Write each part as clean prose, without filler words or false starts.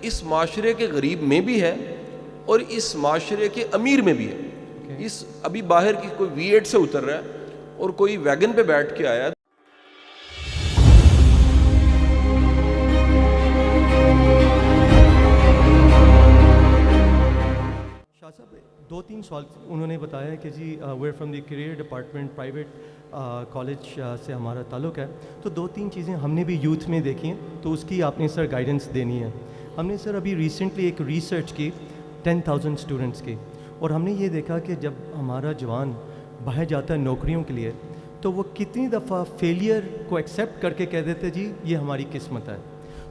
اس معاشرے کے غریب میں بھی ہے اور اس معاشرے کے امیر میں بھی ہے. اس ابھی باہر کی کوئی V8 سے اتر رہا ہے اور کوئی ویگن پہ بیٹھ کے آیا ہے. شاہ صاحب 2-3 سوال انہوں نے بتایا کہ جی were from the career department private college سے ہمارا تعلق ہے. تو 2-3 چیزیں ہم نے بھی یوتھ میں دیکھی ہیں, تو اس کی آپ نے سر گائیڈنس دینی ہے. ہم نے سر ابھی ریسنٹلی ایک ریسرچ کی 10,000 اسٹوڈنٹس کی, اور ہم نے یہ دیکھا کہ جب ہمارا جوان باہر جاتا ہے نوکریوں کے لیے تو وہ کتنی دفعہ فیلئر کو ایکسیپٹ کر کے کہہ دیتے جی یہ ہماری قسمت ہے.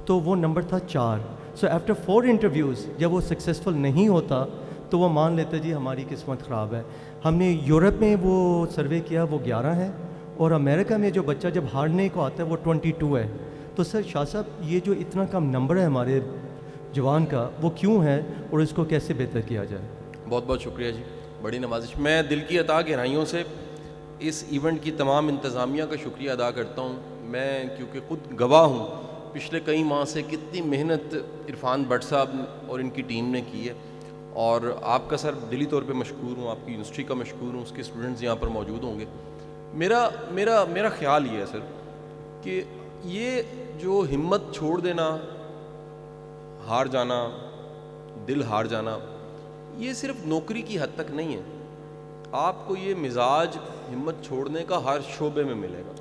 تو وہ نمبر تھا 4. سو آفٹر 4 انٹرویوز جب وہ سکسیزفل نہیں ہوتا تو وہ مان لیتے جی ہماری قسمت خراب ہے. ہم نے یورپ میں وہ سروے کیا, وہ 11 ہے, اور امریکہ میں جو بچہ جب ہارنے کو آتا ہے وہ 22 ہے. تو سر شاہ صاحب یہ جو اتنا کم نمبر ہے ہمارے جوان کا وہ کیوں ہے, اور اس کو کیسے بہتر کیا جائے؟ بہت بہت شکریہ جی, بڑی نوازش. میں دل کی عطا گہرائیوں سے اس ایونٹ کی تمام انتظامیہ کا شکریہ ادا کرتا ہوں. میں کیونکہ خود گواہ ہوں پچھلے کئی ماہ سے کتنی محنت عرفان بٹ صاحب اور ان کی ٹیم نے کی ہے, اور آپ کا سر دلی طور پہ مشکور ہوں, آپ کی یونیورسٹی کا مشکور ہوں, اس کے اسٹوڈنٹس یہاں پر موجود ہوں گے. میرا خیال یہ ہے سر کہ یہ جو ہمت چھوڑ دینا, ہار جانا, دل ہار جانا, یہ صرف نوکری کی حد تک نہیں ہے. آپ کو یہ مزاج ہمت چھوڑنے کا ہر شعبے میں ملے گا.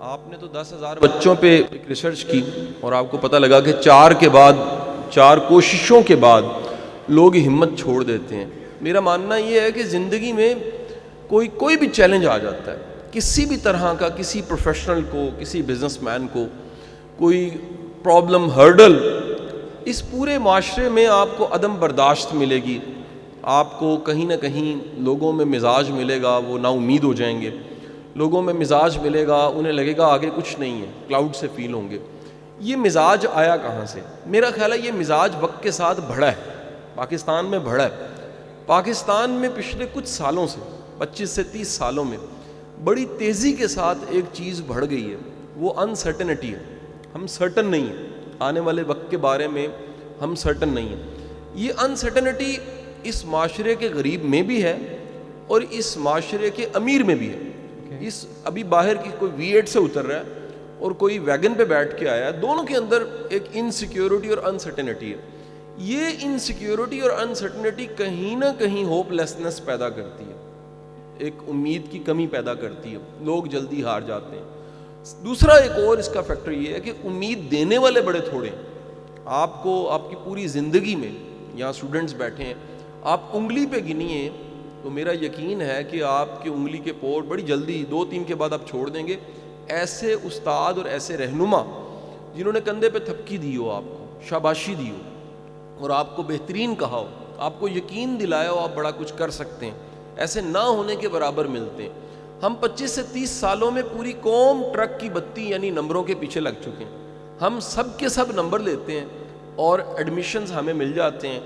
آپ نے تو 10,000 بچوں پہ ایک ریسرچ کی اور آپ کو پتہ لگا کہ 4 کوششوں کے بعد لوگ ہمت چھوڑ دیتے ہیں. میرا ماننا یہ ہے کہ زندگی میں کوئی بھی چیلنج آ جاتا ہے, کسی بھی طرح کا, کسی پروفیشنل کو, کسی بزنس مین کو کوئی پرابلم, ہرڈل, اس پورے معاشرے میں آپ کو عدم برداشت ملے گی, آپ کو کہیں نہ کہیں لوگوں میں مزاج ملے گا, وہ نا امید ہو جائیں گے. لوگوں میں مزاج ملے گا, انہیں لگے گا آگے کچھ نہیں ہے, کلاؤڈ سے فیل ہوں گے. یہ مزاج آیا کہاں سے؟ میرا خیال ہے یہ مزاج وقت کے ساتھ بڑھا ہے, پاکستان میں بڑھا ہے. پاکستان میں پچھلے کچھ سالوں سے 25 سے 30 سالوں میں بڑی تیزی کے ساتھ ایک چیز بڑھ گئی ہے, وہ انسرٹنٹی ہے. ہم سرٹن نہیں ہیں, آنے والے وقت کے بارے میں ہم سرٹن نہیں ہیں. یہ انسرٹنٹی اس معاشرے کے غریب میں بھی ہے اور اس معاشرے کے امیر میں بھی ہے. اس ابھی باہر کی کوئی V8 سے اتر رہا ہے اور کوئی ویگن پہ بیٹھ کے آیا ہے, دونوں کے اندر ایک انسیکیورٹی اور انسرٹنٹی ہے. یہ انسیکیورٹی اور انسرٹنٹی کہیں نہ کہیں ہوپ لیسنس پیدا کرتی ہے, ایک امید کی کمی پیدا کرتی ہے, لوگ جلدی ہار جاتے ہیں. دوسرا ایک اور اس کا فیکٹر یہ ہے کہ امید دینے والے بڑے تھوڑے ہیں. آپ کو آپ کی پوری زندگی میں, یہاں اسٹوڈنٹس بیٹھے ہیں, آپ انگلی پہ گنیے تو میرا یقین ہے کہ آپ کی انگلی کے پور بڑی جلدی 2-3 کے بعد آپ چھوڑ دیں گے. ایسے استاد اور ایسے رہنما جنہوں نے کندھے پہ تھپکی دی ہو, آپ کو شاباشی دی ہو اور آپ کو بہترین کہا ہو, آپ کو یقین دلایا ہو آپ بڑا کچھ کر سکتے ہیں, ایسے نہ ہونے کے برابر ملتے ہیں. ہم 25 سے 30 سالوں میں پوری قوم ٹرک کی بتی یعنی نمبروں کے پیچھے لگ چکے ہیں. ہم سب کے سب نمبر لیتے ہیں اور ایڈمیشنز ہمیں مل جاتے ہیں.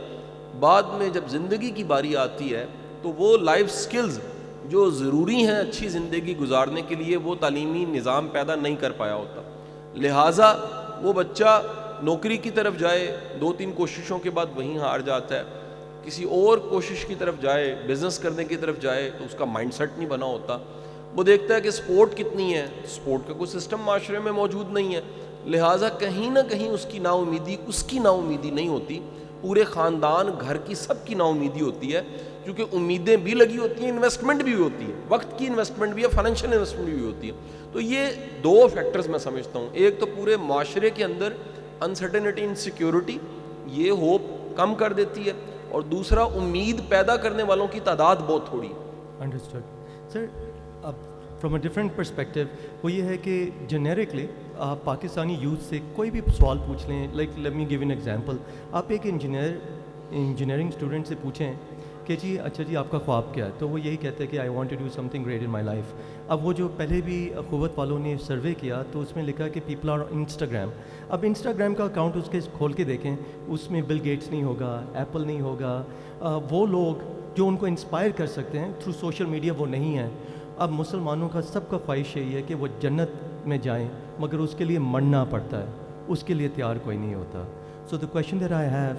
بعد میں جب زندگی کی باری آتی ہے تو وہ لائف سکلز جو ضروری ہیں اچھی زندگی گزارنے کے لیے وہ تعلیمی نظام پیدا نہیں کر پایا ہوتا. لہٰذا وہ بچہ نوکری کی طرف جائے, 2-3 کوششوں کے بعد وہیں ہار جاتا ہے. کسی اور کوشش کی طرف جائے, بزنس کرنے کی طرف جائے تو اس کا مائنڈ سیٹ نہیں بنا ہوتا. وہ دیکھتا ہے کہ سپورٹ کتنی ہے, سپورٹ کا کوئی سسٹم معاشرے میں موجود نہیں ہے. لہٰذا کہیں نہ کہیں اس کی نا امیدی نہیں ہوتی, پورے خاندان گھر کی سب کی نا امیدی ہوتی ہے, کیونکہ امیدیں بھی لگی ہوتی ہیں, انویسٹمنٹ بھی ہوتی ہے, وقت کی انویسٹمنٹ بھی ہے, فائنینشیل انویسٹمنٹ بھی ہوتی ہے. تو یہ 2 فیکٹرز میں سمجھتا ہوں, ایک تو پورے معاشرے کے اندر انسرٹنٹی, انسیکیورٹی, یہ ہوپ کم کر دیتی ہے, اور دوسرا امید پیدا کرنے والوں کی تعداد بہت تھوڑی ہے. انڈرسٹوڈ. سر اب فرام اے ڈفرینٹ پرسپیکٹیو وہ یہ ہے کہ جنیرکلی آپ پاکستانی یوتھ سے کوئی بھی سوال پوچھ لیں, like let me give an example. آپ ایک انجینئرنگ اسٹوڈنٹ سے پوچھیں کہ جی اچھا جی آپ کا خواب کیا ہے, تو وہ یہی کہتے ہیں کہ I want to do something great in my life. اب وہ جو پہلے بھی قوت والوں نے سروے کیا تو اس میں لکھا کہ پیپل آر انسٹاگرام. اب انسٹاگرام کا اکاؤنٹ اس کے کھول کے دیکھیں, اس میں بل گیٹس نہیں ہوگا, ایپل نہیں ہوگا, وہ لوگ جو ان کو انسپائر کر سکتے ہیں تھرو سوشل میڈیا وہ نہیں ہیں. اب مسلمانوں کا سب کا خواہش یہی ہے کہ وہ جنت میں جائیں, مگر اس کے لیے مرنا پڑتا ہے, اس کے لیے تیار کوئی نہیں ہوتا. So the question that I have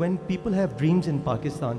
when people have dreams in Pakistan,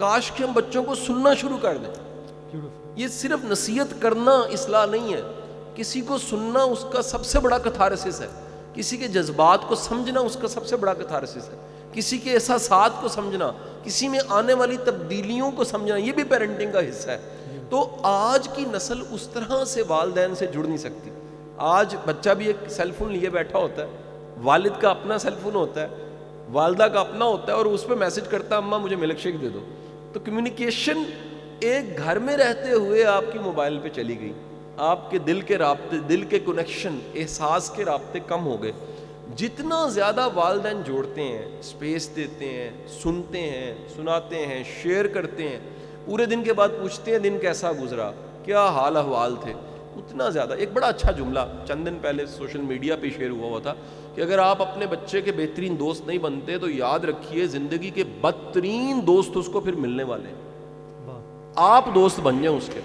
کاش کہ ہم بچوں کو سننا شروع کر دیں. یہ صرف نصیحت کرنا اصلاح نہیں ہے, کسی کو سننا اس کا سب سے بڑا کتھارسس ہے, کسی کے جذبات کو سمجھنا اس کا سب سے بڑا کتھارسس ہے, کسی کے احساسات کو سمجھنا, کسی میں آنے والی تبدیلیوں کو سمجھنا, یہ بھی پیرنٹنگ کا حصہ ہے. تو آج کی نسل اس طرح سے والدین سے جڑ نہیں سکتی. آج بچہ بھی ایک سیل فون لیے بیٹھا ہوتا ہے, والد کا اپنا سیل فون ہوتا ہے, والدہ کا اپنا ہوتا ہے, اور اس پہ میسج کرتا ہے اماں مجھے ملک شیک دے دو. تو کمیونیکیشن ایک گھر میں رہتے ہوئے آپ کی موبائل پہ چلی گئی, آپ کے دل کے رابطے, دل کے کنیکشن, احساس کے رابطے کم ہو گئے. جتنا زیادہ والدین جوڑتے ہیں, اسپیس دیتے ہیں, سنتے ہیں, سناتے ہیں, شیئر کرتے ہیں, پورے دن کے بعد پوچھتے ہیں دن کیسا گزرا, کیا حال احوال تھے, اتنا زیادہ. ایک بڑا اچھا جملہ چند دن پہلے سوشل میڈیا پہ شیئر ہوا تھا کہ اگر آپ اپنے بچے کے بہترین دوست نہیں بنتے تو یاد رکھیے زندگی کے بدترین دوست اس کو پھر ملنے والے ہیں. آپ دوست بن جائیں اس کے,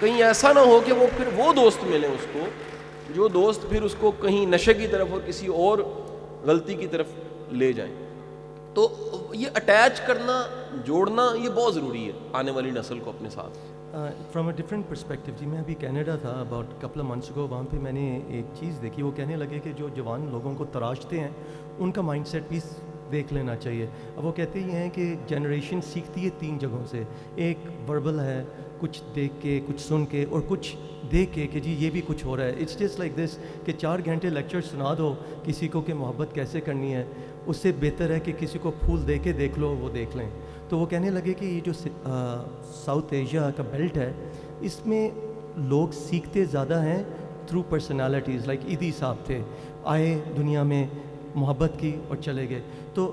کہیں ایسا نہ ہو کہ وہ پھر وہ دوست ملیں اس کو جو دوست پھر اس کو کہیں نشے کی طرف اور کسی اور غلطی کی طرف لے جائیں. تو یہ اٹیچ کرنا, جوڑنا, یہ بہت ضروری ہے آنے والی نسل کو اپنے ساتھ. فرام اے ڈفرینٹ پرسپیکٹیو جی, میں ابھی کینیڈا تھا about couple of months ago, وہاں پہ میں نے ایک چیز دیکھی. وہ کہنے لگے کہ جو جوان لوگوں کو تراشتے ہیں ان کا مائنڈ سیٹ بھی دیکھ لینا چاہیے. اب وہ کہتے یہ ہیں کہ جنریشن سیکھتی ہے 3 جگہوں سے, ایک وربل ہے, کچھ دیکھ کے, کچھ سن کے, اور کچھ دیکھ کے کہ جی یہ بھی کچھ ہو رہا ہے. اٹس جسٹ لائک دس کہ 4 گھنٹے لیکچر سنا دو کسی کو کہ محبت کیسے کرنی ہے, اس سے بہتر ہے کہ کسی کو پھول دے کے دیکھ لو, وہ دیکھ لیں. تو وہ کہنے لگے کہ یہ جو ساؤتھ ایشیا کا بیلٹ ہے اس میں لوگ سیکھتے زیادہ ہیں تھرو پرسنالٹیز. لائک عیدی صاحب تھے, آئے دنیا میں, محبت کی اور چلے گئے. تو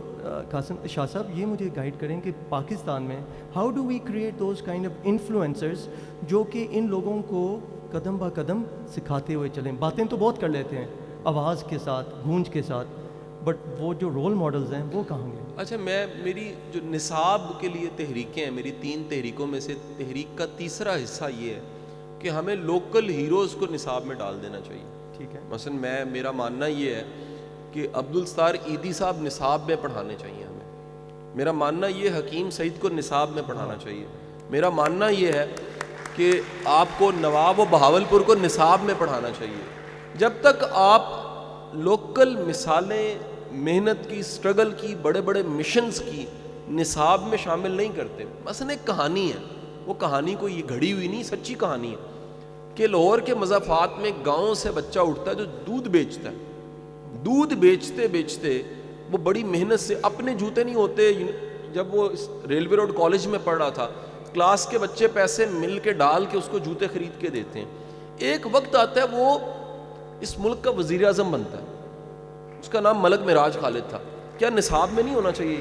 قاسم شاہ صاحب یہ مجھے گائیڈ کریں کہ پاکستان میں how do we create those kind of influencers جو کہ ان لوگوں کو قدم با قدم سکھاتے ہوئے چلیں. باتیں تو بہت کر لیتے ہیں آواز کے ساتھ, گونج کے ساتھ, بٹ وہ جو رول ماڈلز ہیں وہ کہاں گے؟ اچھا, میری جو نصاب کے لیے تحریکیں ہیں, میری 3 تحریکوں میں سے تحریک کا تیسرا حصہ یہ ہے کہ ہمیں لوکل ہیروز کو نصاب میں ڈال دینا چاہیے. ٹھیک ہے. مثلا میرا ماننا یہ ہے کہ عبدالستار عیدی صاحب نصاب میں پڑھانے چاہیے ہمیں. میرا ماننا یہ حکیم سعید کو نصاب میں پڑھانا چاہیے. میرا ماننا یہ ہے کہ آپ کو نواب و بہاولپور کو نصاب میں پڑھانا چاہیے. جب تک آپ لوکل مثالیں, محنت کی, اسٹرگل کی, بڑے بڑے مشنز کی نصاب میں شامل نہیں کرتے. مثلا ایک کہانی ہے, وہ کہانی کوئی یہ گھڑی ہوئی نہیں, سچی کہانی ہے کہ لاہور کے مضافات میں گاؤں سے بچہ اٹھتا ہے جو دودھ بیچتا ہے. دودھ بیچتے بیچتے وہ بڑی محنت سے, اپنے جوتے نہیں ہوتے, جب وہ ریلوے روڈ کالج میں پڑھ رہا تھا کلاس کے بچے پیسے مل کے ڈال کے اس کو جوتے خرید کے دیتے ہیں. ایک وقت آتا ہے وہ اس ملک کا وزیر اعظم بنتا ہے, اس کا نام ملک معراج خالد تھا. کیا نصاب میں نہیں ہونا چاہیے؟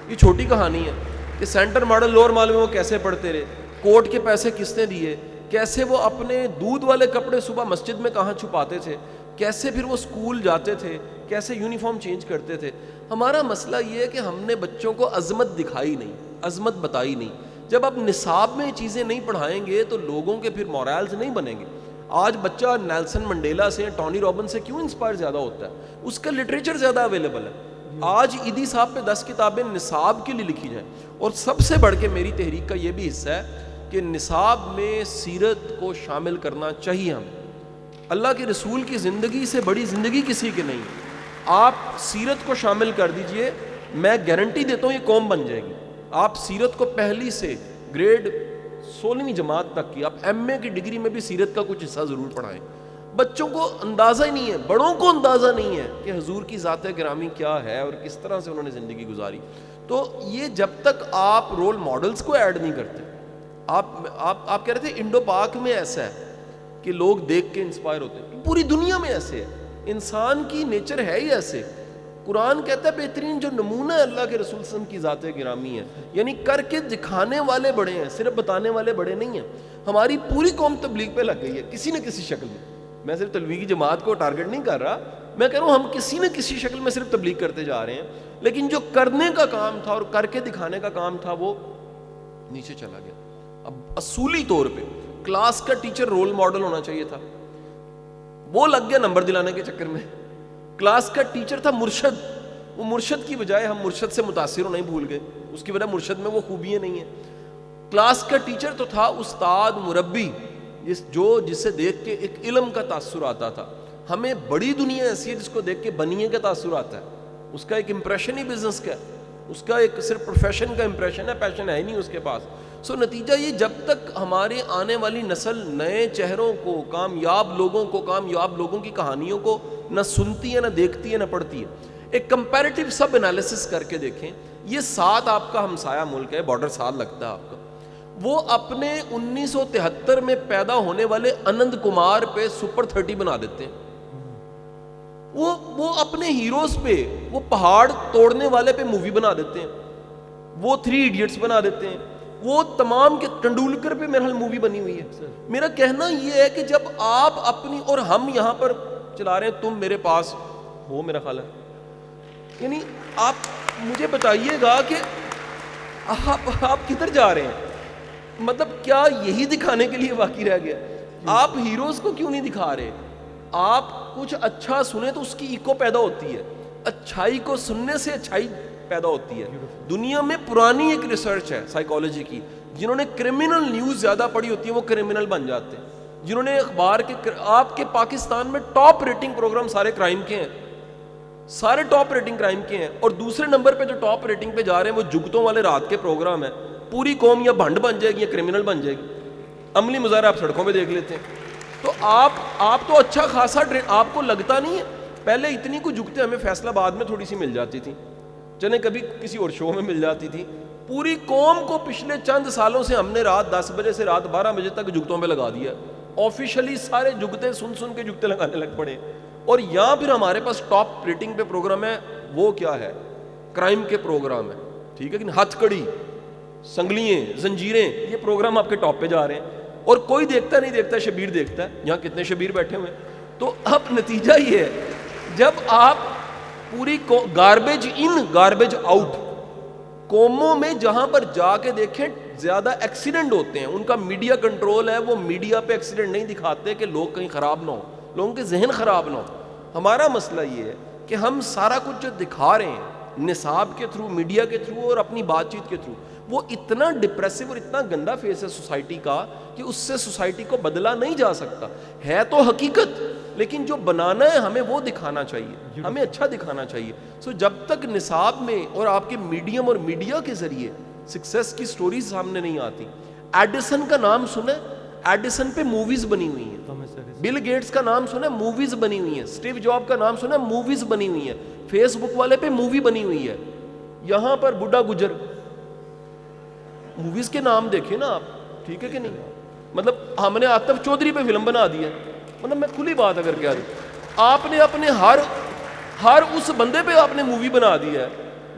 یہ چھوٹی کہانی ہے کہ سینٹر ماڈل لوور مال میں وہ کیسے پڑھتے رہے, کوٹ کے پیسے کس نے دیے, کیسے وہ اپنے دودھ والے کپڑے صبح مسجد میں کہاں چھپاتے تھے, کیسے پھر وہ اسکول جاتے تھے, کیسے یونیفارم چینج کرتے تھے. ہمارا مسئلہ یہ ہے کہ ہم نے بچوں کو عظمت دکھائی نہیں, عظمت بتائی نہیں. جب آپ نصاب میں چیزیں نہیں پڑھائیں گے تو لوگوں کے پھر مورالز نہیں بنیں گے. آج بچہ نیلسن منڈیلا سے, ٹونی رابن سے کیوں انسپائر زیادہ ہوتا ہے؟ اس کا لٹریچر زیادہ اویلیبل ہے. آج عیدی صاحب پہ 10 کتابیں نصاب کے لیے لکھی جائیں. اور سب سے بڑھ کے میری تحریک کا یہ بھی حصہ ہے کہ نصاب میں سیرت کو شامل کرنا چاہیے. ہمیں اللہ کے رسول کی زندگی سے بڑی زندگی کسی کی نہیں. آپ سیرت کو شامل کر دیجئے, میں گارنٹی دیتا ہوں یہ قوم بن جائے گی. آپ سیرت کو پہلی سے گریڈ 16ویں جماعت تک کی, آپ ایم اے کی ڈگری میں بھی سیرت کا کچھ حصہ ضرور پڑھائیں. بچوں کو اندازہ ہی نہیں ہے, بڑوں کو اندازہ نہیں ہے کہ حضور کی ذات گرامی کیا ہے اور کس طرح سے انہوں نے زندگی گزاری. تو یہ جب تک آپ رول ماڈلز کو ایڈ نہیں کرتے, آپ کہہ رہے تھے انڈو پاک میں ایسا ہے کہ لوگ دیکھ کے انسپائر ہوتے ہیں, پوری دنیا میں ایسے ہے, انسان کی نیچر ہے ہی ایسے. قرآن کہتا ہے بہترین جو نمونہ اللہ کے رسول صلی اللہ علیہ وسلم کی ذات گرامی ہے, یعنی کر کے دکھانے والے بڑے ہیں, صرف بتانے والے بڑے نہیں ہیں. ہماری پوری قوم تبلیغ پہ لگ گئی ہے کسی نہ کسی شکل میں. میں صرف تبلیغی جماعت کو ٹارگٹ نہیں کر رہا, میں کہہ رہا ہوں ہم کسی نہ کسی شکل میں صرف تبلیغ کرتے جا رہے ہیں, لیکن جو کرنے کا کام تھا اور کر کے دکھانے کا کام تھا وہ نیچے چلا گیا. اب اصولی طور پہ کلاس کا ٹیچر رول ماڈل ہونا چاہیے تھا, وہ لگ گیا نمبر دلانے کے چکر میں. کلاس کا ٹیچر تھا مرشد, وہ مرشد کی بجائے ہم مرشد سے متاثر ہونا ہی بھول گئے. اس کی وجہ مرشد میں وہ خوبیاں نہیں ہیں. کلاس کا ٹیچر تو تھا استاد مربی, جسے دیکھ کے ایک علم کا تاثر آتا تھا. ہمیں بڑی دنیا ایسی ہے جس کو دیکھ کے بنیے کا تاثر آتا ہے. اس کا ایک امپریشن ہی بزنس کا ہے, اس کا ایک صرف پروفیشن کا امپریشن ہے, پیشن ہے ہی نہیں اس کے پاس. سو نتیجہ یہ, جب تک ہمارے آنے والی نسل نئے چہروں کو, کامیاب لوگوں کی کہانیوں کو نہ سنتی ہے, نہ دیکھتی ہے, نہ پڑھتی ہے. ایک کمپیریٹیو سب انالیسس کر کے دیکھیں. یہ ساتھ آپ کا ہمسایہ ملک ہے, بارڈر ساتھ لگتا ہے آپ کا, وہ اپنے 1973 میں پیدا ہونے والے انند کمار پہ سپر 30 بنا دیتے ہیں. وہ اپنے ہیروز پہ, وہ پہاڑ توڑنے والے پہ مووی بنا دیتے ہیں, وہ 3 ایڈیٹس بنا دیتے ہیں, وہ تمام کے ٹنڈولکر پہ میرا مووی بنی ہوئی ہے. میرا کہنا یہ ہے کہ جب آپ اپنی, اور ہم یہاں پر چلا رہے ہیں, تم میرے پاس ہو میرا خیال ہے, یعنی آپ مجھے بتائیے گا کہ آپ کدھر جا رہے ہیں. مطلب کیا یہی دکھانے کے لیے باقی رہ گیا؟ آپ ہیروز کو کیوں نہیں دکھا رہے؟ آپ کچھ اچھا سنیں تو اس کی ایکو پیدا ہوتی ہے, اچھائی کو سننے سے اچھائی پیدا ہوتی ہے. دنیا میں پرانی ایک ریسرچ ہے سائیکالوجی کی, جنہوں نے کرمنل نیوز زیادہ پڑھی ہوتی ہے وہ کرمنل بن جاتے ہیں. جنہوں نے اخبار کے, آپ کے پاکستان میں ٹاپ ریٹنگ پروگرام سارے کرائم کے ہیں, سارے ٹاپ ریٹنگ کرائم کے ہیں, اور دوسرے نمبر پہ جو ٹاپ ریٹنگ پہ جا رہے ہیں وہ جگتوں والے رات کے پروگرام ہیں. پوری قوم یا بھنڈ بن جائے گی یا کرمنل بن جائے گی. عملی مظاہرہ آپ سڑکوں پہ دیکھ لیتے ہیں. تو آپ تو اچھا خاصا آپ کو لگتا نہیں ہے. پہلے اتنی کو جھکتے ہمیں فیصل آباد میں تھوڑی سی مل جاتی تھی, چلیں کبھی کسی اور شو میں مل جاتی تھی. پوری قوم کو پچھلے چند سالوں سے ہم نے رات 10 بجے سے رات 12 بجے تک جگتوں پہ لگا دیا. آفیشلی سارے جگتے سن کے جگتے لگانے لگ پڑے. اور یہاں پھر ہمارے پاس ٹاپ ریٹنگ پہ پروگرام ہے, وہ کیا ہے, کرائم کے پروگرام ہے. ٹھیک ہے کہ ہتھ کڑی, سنگلیاں, زنجیریں, یہ پروگرام آپ کے ٹاپ پہ جا رہے ہیں. اور کوئی دیکھتا نہیں دیکھتا, شبیر دیکھتا ہے. یہاں کتنے شبیر بیٹھے ہوئے ہیں. تو اب نتیجہ یہ ہے, جب آپ پوری گاربیج ان گاربیج آؤٹ قوموں میں جہاں پر جا کے دیکھیں زیادہ ایکسیڈنٹ ہوتے ہیں, ان کا میڈیا کنٹرول ہے, وہ میڈیا پہ ایکسیڈنٹ نہیں دکھاتے کہ لوگ کہیں خراب نہ ہو, لوگوں کے ذہن خراب نہ ہو. ہمارا مسئلہ یہ ہے کہ ہم سارا کچھ جو دکھا رہے ہیں نصاب کے تھرو, میڈیا کے تھرو اور اپنی بات چیت کے تھرو, وہ اتنا ڈپریسو اور اتنا گندا فیس ہے سوسائٹی کا کہ اس سے سوسائٹی کو بدلا نہیں جا سکتا. ہے تو حقیقت, لیکن جو بنانا ہے ہمیں وہ دکھانا چاہیے, ہمیں اچھا دکھانا چاہیے. سو جب تک نصاب میں اور آپ کے میڈیم اور میڈیا کے ذریعے سکسیس کی سٹوریز سامنے نہیں آتی. ایڈیسن کا نام سنیں, ایڈیسن پہ موویز بنی ہوئی ہیں. بل گیٹس کا نام سنیں, موویز بنی ہوئی ہیں. اسٹیو جاب کا نام سنیں, موویز بنی ہوئی ہیں. فیس بک والے پہ مووی بنی ہوئی ہے. یہاں پر بڈھا گجر, موویز کے نام دیکھیں نا آپ, ٹھیک ہے کہ نہیں. مطلب ہم نے آتف چودھری پہ فلم بنا دی ہے. مطلب میں کھلی بات اگر کہہ دوں, آپ نے اپنے ہر اس بندے پہ آپ نے مووی بنا دی ہے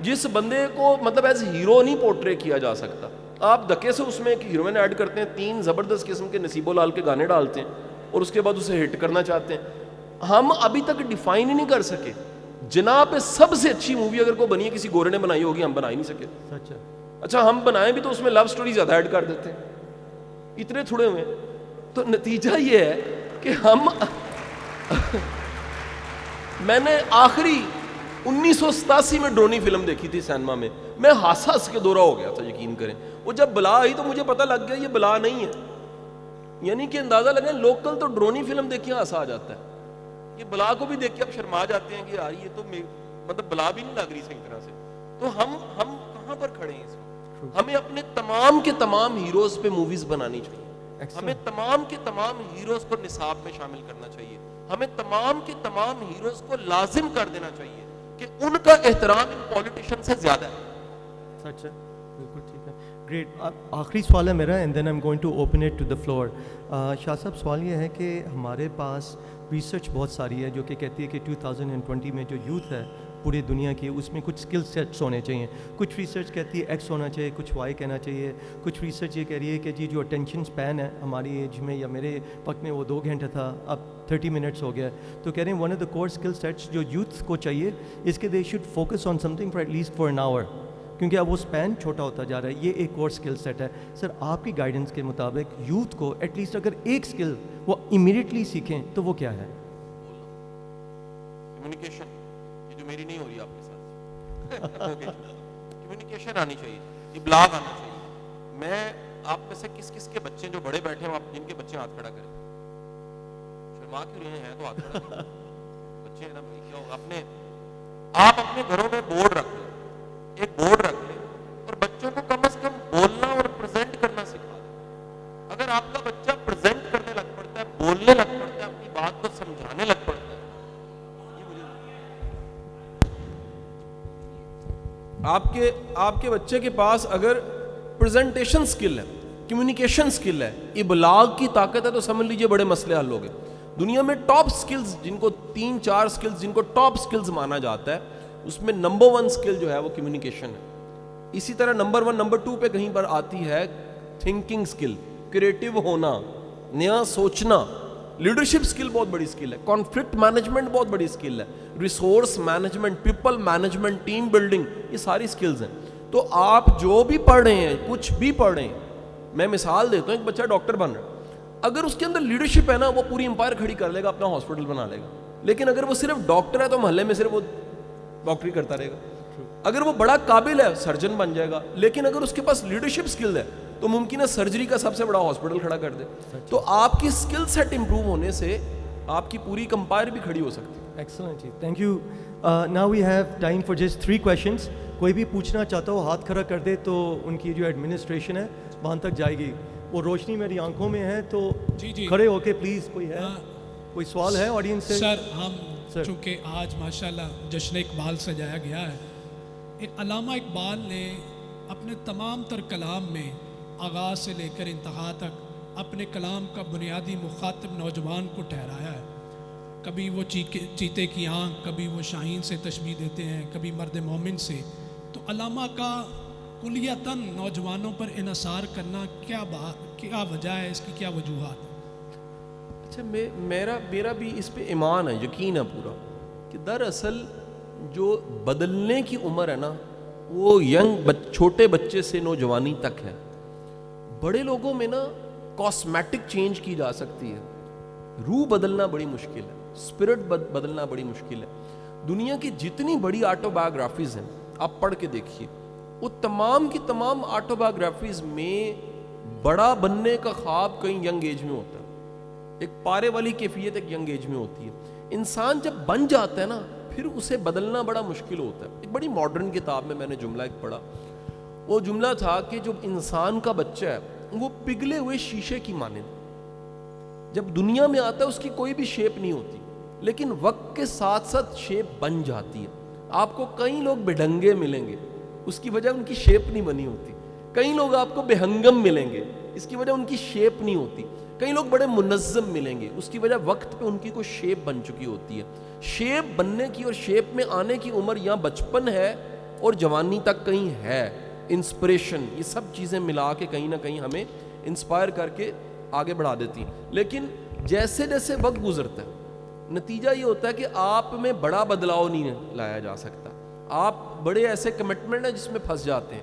جس بندے کو مطلب ایز ہیرو نہیں پورٹرے کیا جا سکتا. آپ دھکے سے اس میں ایک ہیروئن ایڈ کرتے ہیں, 3 زبردست قسم کے نصیب و لال کے گانے ڈالتے ہیں, اور اس کے بعد اسے ہٹ کرنا چاہتے ہیں. ہم ابھی تک ڈیفائن ہی نہیں کر سکے جناب پہ سب سے اچھی مووی اگر کوئی بنی ہے کسی گورے نے بنائی ہوگی, ہم بنا ہی نہیں سکے. اچھا ہم بنائیں بھی تو اس میں لو سٹوری زیادہ ایڈ کر دیتے ہیں, اتنے تھوڑے ہوئے. تو نتیجہ یہ ہے کہ ہم میں نے آخری 1987 میں ڈرونی فلم دیکھی تھی سینما میں, میں ہنس کے دورہ ہو گیا تھا, یقین کریں. وہ جب بلا آئی تو مجھے پتہ لگ گیا یہ بلا نہیں ہے. یعنی کہ اندازہ لگے, لوکل تو ڈرونی فلم دیکھ کے ہنسا آ جاتا ہے, یہ بلا کو بھی دیکھ کے اب شرما جاتے ہیں کہ یار یہ تو مطلب بلا بھی نہیں لگ رہی صحیح طرح سے. تو ہم کہاں پر کھڑے ہیں اس وقت؟ ہمیں اپنے تمام کے تمام ہیروز پہ موویز بنانی چاہیے. ہمیں تمام کے تمام ہیروز کو نصاب میں شامل کرنا چاہیے. ہمیں تمام کے تمام ہیروز کو لازم کر دینا چاہیے کہ ان کا احترام ان پولیٹیشن سے زیادہ ہے. سچ ہے, بالکل ٹھیک ہے. گریٹ. آخری سوال ہے میرا, and then I am going to open it to the floor. Shah صاحب, سوال یہ ہے کہ ہمارے پاس ریسرچ بہت ساری ہے جو کہ کہتی ہے کہ 2020 میں جو یوتھ ہے پوری دنیا کی, اس میں کچھ اسکل سیٹس ہونے چاہیے. کچھ ریسرچ کہتی ہے ایکس ہونا چاہیے, کچھ وائی کہنا چاہیے. کچھ ریسرچ یہ کہہ رہی ہے کہ جی جو اٹینشن اسپین ہے ہماری ایج میں یا میرے وقت میں وہ 2 گھنٹے تھا, اب 30 منٹس ہو گیا. تو کہہ رہے ہیں one of the core skill sets جو یوتھ کو چاہیے اس کے they should focus on something for at least for an hour, کیونکہ اب وہ اسپین چھوٹا ہوتا جا رہا ہے. یہ ایک اور اسکل سیٹ ہے. سر آپ کی گائیڈنس کے مطابق یوتھ کو ایٹ لیسٹ اگر ایک اسکل وہ امیڈیٹلی سیکھیں تو وہ کیا ہے؟ کمیونیکیشن, یہ جو میری نہیں ہو رہی آپ کے ساتھ. کمیونیکیشن آنی چاہیے, ابلاغ آنا چاہیے. میں آپ میں سے کس کس کے بچے جو بڑے بیٹھے ہیں آپ جن کے بچے ہاتھ کھڑا کریں, شرما کیوں رہے ہیں تو ہاتھ کھڑا کریں. بچے نا کیا ہوگا, آپ اپنے گھروں میں بورڈ رکھ لیں, ایک بورڈ رکھ لیں اور بچوں کو کم از کم بولنا اور پریزنٹ کرنا سکھا دیں. اگر آپ کا بچہ پریزنٹ کرنے لگ پڑتا ہے, بولنے لگ پڑتا ہے, اپنی بات کو سمجھانے لگ پڑتا ہے, آپ کے بچے کے پاس اگر پریزنٹیشن سکل ہے, کمیونیکیشن سکل ہے, ابلاغ کی طاقت ہے, تو سمجھ لیجئے بڑے مسئلے حل ہو گئے. دنیا میں ٹاپ سکلز جن کو 3-4 سکلز جن کو ٹاپ سکلز مانا جاتا ہے, اس میں نمبر 1 سکل جو ہے وہ کمیونیکیشن ہے. اسی طرح نمبر 1 نمبر 2 پہ کہیں پر آتی ہے تھنکنگ سکل, کریٹو ہونا, نیا سوچنا. لیڈرشپ سکل بہت بڑی سکل ہے, کانفلکٹ مینجمنٹ بہت بڑی سکل ہے, resource management, people management, team building, یہ ساری سکلز ہیں. تو آپ جو بھی پڑھ رہے ہیں, کچھ بھی پڑھ رہے ہیں, میں مثال دیتا ہوں, ایک بچہ ڈاکٹر بن رہا ہے, اگر اس کے اندر لیڈرشپ ہے نا, وہ پوری امپائر کھڑی کر لے گا, اپنا ہاسپٹل بنا لے گا. لیکن اگر وہ صرف ڈاکٹر ہے تو محلے میں صرف وہ ڈاکٹری کرتا رہے گا. اگر وہ بڑا قابل ہے سرجن بن جائے گا, لیکن اگر اس کے پاس لیڈرشپ سکل ہے تو ممکن ہے سرجری کا سب سے بڑا ہاسپٹل کھڑا کر دے. تو آپ کی سکل سیٹ امپروو ہونے سے آپ کی پوری کمپائر بھی کھڑی ہو سکتی ہے. ایکسلنٹ جی, thank you. Now we have time for just 3 questions. کوئی بھی پوچھنا چاہتا ہو ہاتھ کھڑا کر دے, تو ان کی جو ایڈمنسٹریشن ہے وہاں تک جائے گی. وہ روشنی میری آنکھوں میں ہے, تو کھڑے ہو کے پلیز, کوئی ہے, کوئی سوال ہے آڈینس سے؟ سر ہم چونکہ آج ماشاءاللہ جشن اقبال سجایا گیا ہے, علامہ اقبال نے اپنے تمام تر کلام میں آغاز سے لے کر انتہا تک اپنے کلام کا بنیادی مخاطب نوجوان کو ٹھہرایا ہے. کبھی وہ چیتے کی آنکھ, کبھی وہ شاہین سے تشبیہ دیتے ہیں, کبھی مرد مومن سے. تو علامہ کا کلیتاً نوجوانوں پر انحصار کرنا کیا وجہ ہے, اس کی کیا وجوہات ہیں؟ اچھا, میرا بھی اس پہ ایمان ہے, یقین ہے پورا, کہ دراصل جو بدلنے کی عمر ہے نا, وہ چھوٹے بچے سے نوجوانی تک ہے. بڑے لوگوں میں نا کاسمیٹک چینج کی جا سکتی ہے, روح بدلنا بڑی مشکل ہے, اسپرٹ بدلنا بڑی مشکل ہے. دنیا کی جتنی بڑی آٹو بایوگرافیز ہیں آپ پڑھ کے دیکھیے, وہ تمام کی تمام آٹو بایوگرافیز میں بڑا بننے کا خواب کہیں ینگ ایج میں ہوتا ہے, ایک پارے والی کیفیت ایک ینگ ایج میں ہوتی ہے. انسان جب بن جاتا ہے نا, پھر اسے بدلنا بڑا مشکل ہوتا ہے. ایک بڑی ماڈرن کتاب میں نے جملہ ایک پڑھا, وہ جملہ تھا کہ جو انسان کا بچہ ہے وہ پگھلے ہوئے شیشے کی مانند, جب دنیا میں آتا ہے اس کی کوئی بھی شیپ نہیں ہوتی, لیکن وقت کے ساتھ ساتھ شیپ بن جاتی ہے. آپ کو کئی لوگ بےڈھنگے ملیں گے, اس کی وجہ ان کی شیپ نہیں بنی ہوتی. کئی لوگ آپ کو بے ہنگم ملیں گے, اس کی وجہ ان کی شیپ نہیں ہوتی. کئی لوگ بڑے منظم ملیں گے, اس کی وجہ وقت پہ ان کی کوئی شیپ بن چکی ہوتی ہے. شیپ بننے کی اور شیپ میں آنے کی عمر یا بچپن ہے اور جوانی تک کہیں ہے. انسپریشن, یہ سب چیزیں ملا کے کہیں نہ کہیں ہمیں انسپائر کر کے آگے بڑھا دیتی ہیں. لیکن جیسے جیسے وقت گزرتا ہے, نتیجہ یہ ہوتا ہے کہ آپ میں بڑا بدلاؤ نہیں لایا جا سکتا. آپ بڑے ایسے کمٹمنٹ ہیں جس میں پھنس جاتے ہیں,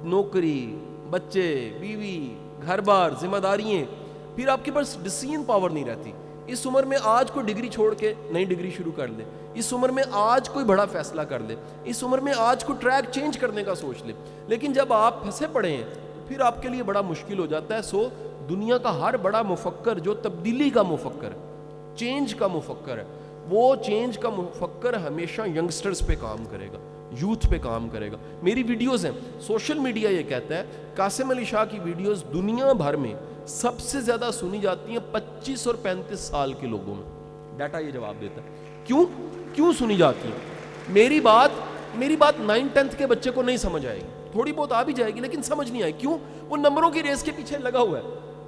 نوکری, بچے, بیوی, گھر بار, ذمہ داریاں, پھر آپ کے پاس ڈیسیژن پاور نہیں رہتی. اس عمر میں آج کوئی ڈگری چھوڑ کے نئی ڈگری شروع کر لے, اس عمر میں آج کوئی بڑا فیصلہ کر لے, اس عمر میں آج کوئی ٹریک چینج کرنے کا سوچ لے. لیکن جب آپ پھنسے پڑے ہیں پھر آپ کے لیے بڑا مشکل ہو جاتا ہے. سو دنیا کا ہر بڑا مفکر جو تبدیلی کا مفکر ہے, چینج کا مفکر ہے, وہ چینج کا مفکر ہمیشہ ینگسٹرز پہ کام کرے گا, یوتھ پہ کام کرے گا. میری ویڈیوز ہیں, سوشل میڈیا یہ کہتا ہے قاسم علی شاہ کی ویڈیوز دنیا بھر میں سب سے زیادہ سنی جاتی ہیں 25 اور 35 سال کے لوگوں میں. ڈیٹا یہ جواب دیتا ہے. کیوں سنی جاتی ہیں؟ میری بات 9th-10th کے بچے کو نہیں سمجھ آئے گی, تھوڑی بہت آ بھی جائے گی لیکن سمجھ نہیں آئے. کیوں؟ وہ نمبروں کی ریس کے پیچھے لگا ہوا ہے.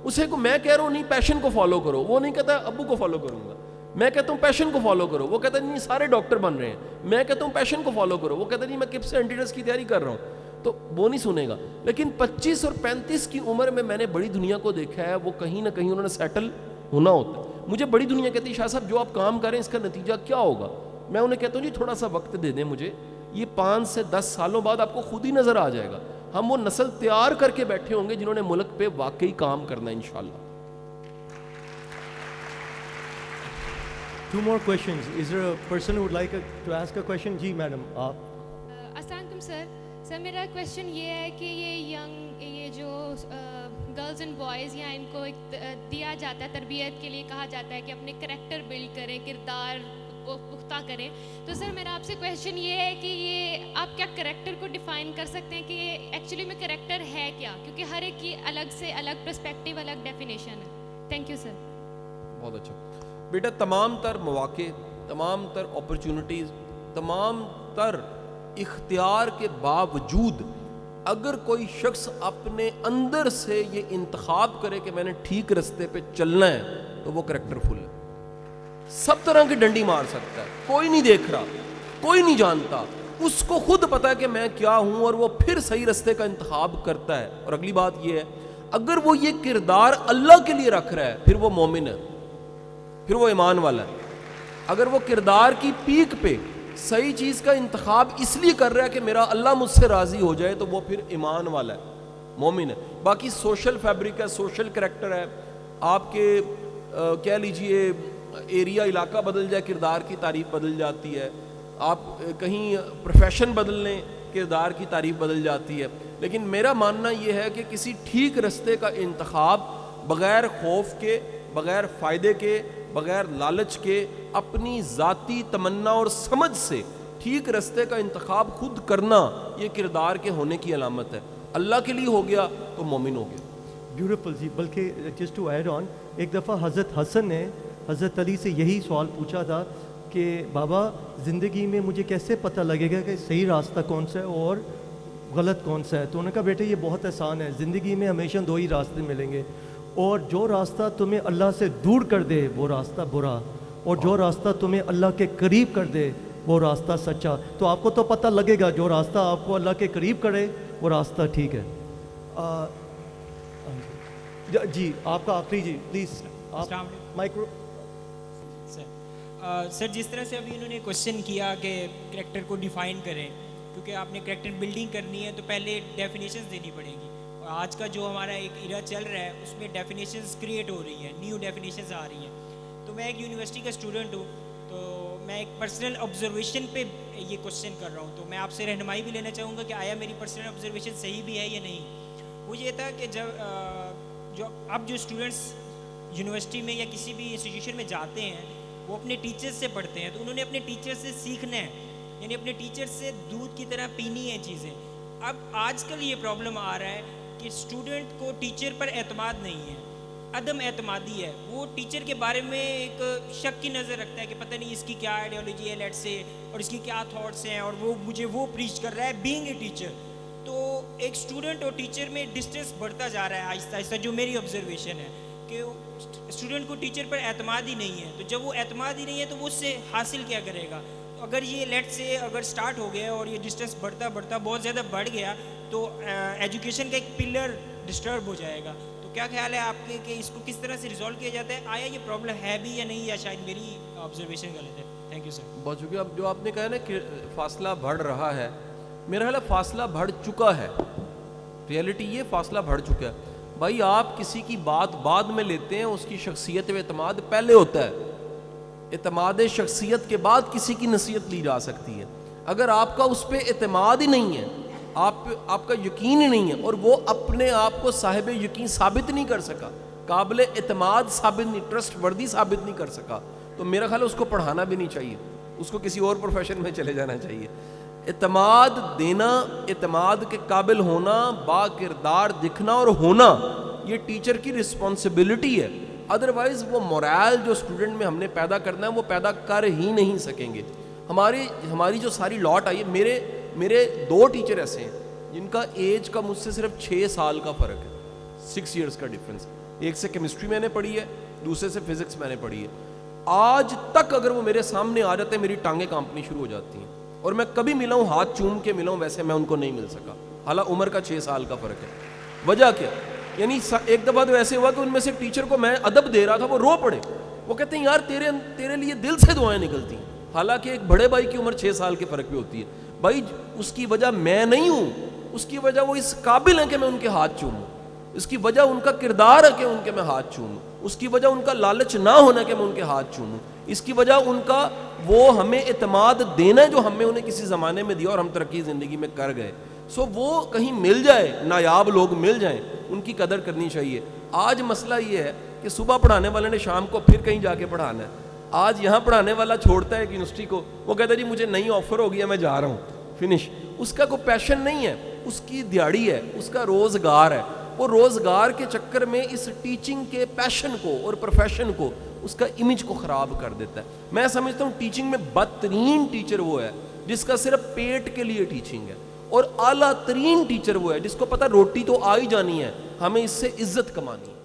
اسے کو میں کہہ رہا ہوں نہیں پیشن کو فالو کرو, وہ نہیں کہتا ابو کو فالو کروں گا. میں کہتا ہوں پیشن کو فالو کرو, وہ کہتا نہیں سارے ڈاکٹر بن رہے ہیں. میں کہتا ہوں پیشن کو فالو کرو, وہ کہتا نہیں میں کب سے انٹرنس کی تیاری کر رہا ہوں. تو وہ نہیں سنے گا. لیکن 25 اور 35 کی عمر میں نے بڑی دنیا کو دیکھا ہے, وہ کہیں نہ کہیں انہوں نے سیٹل ہونا ہوتا ہے. مجھے بڑی دنیا کہتی ہے شاہ صاحب جو آپ کام کریں اس کا نتیجہ کیا ہوگا؟ میں انہیں کہتا ہوں جی تھوڑا سا وقت دے دیں مجھے, یہ 5 سے 10 سالوں بعد آپ کو خود ہی نظر آ جائے گا. ہم وہ نسل تیار کر کے بیٹھے ہوں گے جنہوں نے ملک پہ واقعی کام کرنا ہے انشاءاللہ. 2 more questions. Is there a person who would like to ask a question? جی میڈم آپ. السلام سر. سر میرا کویشچن یہ ہے کہ یہ جو گرلز اینڈ بوائز یا ان کو ایک دیا جاتا ہے تربیت کے لیے کہا جاتا ہے کہ اپنے کریکٹر بلڈ کریں, کردار کو پختہ کریں, تو سر میرا آپ سے کویشچن یہ ہے کہ یہ آپ کیا کریکٹر کو ڈیفائن کر سکتے ہیں کہ یہ ایکچولی میں کریکٹر ہے کیا, کیونکہ ہر ایک کی الگ سے الگ پرسپیکٹیو, الگ ڈیفینیشن ہے. Thank you sir. بہت اچھا بیٹا. تمام تر مواقع, تمام تر اپرچونٹیز, تمام تر اختیار کے باوجود اگر کوئی شخص اپنے اندر سے یہ انتخاب کرے کہ میں نے ٹھیک رستے پہ چلنا ہے تو وہ کریکٹر فل ہے. سب طرح کی ڈنڈی مار سکتا ہے, کوئی نہیں دیکھ رہا, کوئی نہیں جانتا, اس کو خود پتا ہے کہ میں کیا ہوں, اور وہ پھر صحیح رستے کا انتخاب کرتا ہے. اور اگلی بات یہ ہے, اگر وہ یہ کردار اللہ کے لیے رکھ رہا ہے پھر وہ مومن ہے, پھر وہ ایمان والا ہے. اگر وہ کردار کی پیک پہ صحیح چیز کا انتخاب اس لیے کر رہا ہے کہ میرا اللہ مجھ سے راضی ہو جائے تو وہ پھر ایمان والا ہے, مومن ہے. باقی سوشل فیبرک ہے, سوشل کریکٹر ہے, آپ کے کہہ لیجئے ایریا, علاقہ بدل جائے کردار کی تعریف بدل جاتی ہے, آپ کہیں پروفیشن بدل لیں کردار کی تعریف بدل جاتی ہے. لیکن میرا ماننا یہ ہے کہ کسی ٹھیک رستے کا انتخاب بغیر خوف کے, بغیر فائدے کے, بغیر لالچ کے, اپنی ذاتی تمنا اور سمجھ سے ٹھیک رستے کا انتخاب خود کرنا, یہ کردار کے ہونے کی علامت ہے. اللہ کے لیے ہو گیا تو مومن ہو گیا. بیوٹیفل جی. بلکہ جسٹ ٹو ایڈ آن, ایک دفعہ حضرت حسن نے حضرت علی سے یہی سوال پوچھا تھا کہ بابا زندگی میں مجھے کیسے پتہ لگے گا کہ صحیح راستہ کون سا ہے اور غلط کون سا ہے. تو انہوں نے کہا بیٹے یہ بہت آسان ہے, زندگی میں ہمیشہ دو ہی راستے ملیں گے, اور جو راستہ تمہیں اللہ سے دور کر دے وہ راستہ برا, اور جو راستہ تمہیں اللہ کے قریب کر دے وہ راستہ سچا. تو آپ کو تو پتہ لگے گا جو راستہ آپ کو اللہ کے قریب کرے وہ راستہ ٹھیک ہے. جی آپ کا آخری, جی پلیز آپ مائکرو. سر جس طرح سے ابھی انہوں نے کوشچن کیا کہ کریکٹر کو ڈیفائن کریں, کیونکہ آپ نے کریکٹر بلڈنگ کرنی ہے تو پہلے ڈیفینیشنز دینی پڑیں گی, اور آج کا جو ہمارا ایک ایرا چل رہا ہے اس میں ڈیفینیشنز کریٹ ہو رہی ہیں, نیو ڈیفینیشنز آ رہی ہیں. تو میں ایک یونیورسٹی کا اسٹوڈنٹ ہوں, تو میں ایک پرسنل آبزرویشن پہ یہ کوشچن کر رہا ہوں, تو میں آپ سے رہنمائی بھی لینا چاہوں گا کہ آیا میری پرسنل آبزرویشن صحیح بھی ہے یا نہیں. وہ یہ تھا کہ جو اب جو اسٹوڈنٹس یونیورسٹی میں یا کسی بھی انسٹیٹیوشن میں جاتے ہیں وہ اپنے ٹیچر سے پڑھتے ہیں, تو انہوں نے اپنے ٹیچر سے سیکھنا ہے, یعنی اپنے ٹیچر سے دودھ کی طرح پینی ہیں چیزیں. اب آج کل یہ پرابلم آ رہا ہے کہ اسٹوڈنٹ کو ٹیچر پر اعتماد نہیں ہے, عدم اعتمادی ہے. وہ ٹیچر کے بارے میں ایک شک کی نظر رکھتا ہے کہ پتہ نہیں اس کی کیا آئیڈیالوجی ہے لیٹ سے, اور اس کی کیا تھاٹس ہیں, اور وہ مجھے وہ پریچ کر رہا ہے بینگ اے ٹیچر. تو ایک اسٹوڈنٹ اور ٹیچر میں ڈسٹینس بڑھتا جا رہا ہے آہستہ آہستہ, جو میری آبزرویشن ہے کہ اسٹوڈنٹ کو ٹیچر پر اعتماد ہی نہیں ہے. تو جب وہ اعتماد ہی نہیں ہے تو وہ اس سے حاصل کیا کرے گا. اگر یہ لیٹ سے اگر سٹارٹ ہو گیا اور یہ ڈسٹینس بڑھتا بڑھتا بہت زیادہ بڑھ گیا تو ایجوکیشن کا ایک پلر ڈسٹرب ہو جائے گا. تو کیا خیال ہے آپ کے کہ اس کو کس طرح سے ریزالو کیا جاتا ہے, آیا یہ پرابلم ہے بھی یا نہیں, یا شاید میری آبزرویشن غلط ہے. Thank you sir. بہت شکریہ. اب جو آپ نے کہا نا کہ فاصلہ بڑھ رہا ہے, میرا خیال ہے فاصلہ بڑھ چکا ہے. ریئلٹی یہ فاصلہ بڑھ چکا ہے. بھائی آپ کسی کی بات بعد میں لیتے ہیں, اس کی شخصیت و اعتماد پہلے ہوتا ہے. اعتماد شخصیت کے بعد کسی کی نصیحت لی جا سکتی ہے. اگر آپ کا اس پہ اعتماد ہی نہیں ہے, آپ کا یقین ہی نہیں ہے, اور وہ اپنے آپ کو صاحب یقین ثابت نہیں کر سکا, قابل اعتماد ثابت نہیں, ٹرسٹ وردی ثابت نہیں کر سکا, تو میرا خیال ہے اس کو پڑھانا بھی نہیں چاہیے, اس کو کسی اور پروفیشن میں چلے جانا چاہیے. اعتماد دینا, اعتماد کے قابل ہونا, با کردار دکھنا اور ہونا, یہ ٹیچر کی رسپانسبلٹی ہے. ادروائز وہ مورال جو اسٹوڈنٹ میں ہم نے پیدا کرنا ہے وہ پیدا کر ہی نہیں سکیں گے. ہماری جو ساری لاٹ آئی ہے, میرے 2 ٹیچر ایسے ہیں جن کا ایج کا مجھ سے صرف 6 سال کا فرق ہے, 6 ایئرس کا ڈفرینس. ایک سے کیمسٹری میں نے پڑھی ہے, دوسرے سے فزکس میں نے پڑھی ہے. آج تک اگر وہ میرے سامنے آ جاتے ہیں میری ٹانگیں کانپنی شروع ہو جاتی ہیں, اور میں کبھی ملا ہوں ہاتھ چوم کے ملا ہوں, ویسے میں ان کو نہیں مل سکا, حالانکہ عمر کا 6 سال کا فرق ہے. وجہ کیا؟ یعنی ایک دفعہ تو ایسے ہوا کہ ان میں سے ٹیچر کو میں ادب دے رہا تھا, وہ رو پڑے. وہ کہتے ہیں یار تیرے لیے دل سے دعائیں نکلتی ہیں, حالانکہ ایک بڑے بھائی کی عمر 6 سال کے فرق بھی ہوتی ہے. بھائی اس کی وجہ میں نہیں ہوں, اس کی وجہ وہ اس قابل ہیں کہ میں ان کے ہاتھ چوموں. اس کی وجہ ان کا کردار ہے کہ ان کے میں ہاتھ چوموں, اس کی وجہ ان کا لالچ نہ ہونا کہ میں ان کے ہاتھ چوموں, اس کی وجہ ان کا وہ ہمیں اعتماد دینا جو ہمیں انہیں کسی زمانے میں دیا اور ہم ترقی زندگی میں کر گئے. سو وہ کہیں مل جائے, نایاب لوگ مل جائیں, ان کی قدر کرنی چاہیے. آج مسئلہ یہ ہے کہ صبح پڑھانے والے نے شام کو پھر کہیں جا کے پڑھانا ہے. آج یہاں پڑھانے والا چھوڑتا ہے ایک یونیورسٹی کو, وہ کہتا ہے جی مجھے نئی آفر ہو گیا میں جا رہا ہوں, فنش. اس کا کوئی پیشن نہیں ہے, اس کی دیہڑی ہے, اس کا روزگار ہے. وہ روزگار کے چکر میں اس ٹیچنگ کے پیشن کو اور پروفیشن کو, اس کا امیج کو خراب کر دیتا ہے. میں سمجھتا ہوں ٹیچنگ میں بدترین ٹیچر وہ ہے جس کا صرف پیٹ کے لیے ٹیچنگ ہے, اور اعلیٰ ترین ٹیچر وہ ہے جس کو پتہ روٹی تو آ ہی جانی ہے, ہمیں اس سے عزت کمانی ہے.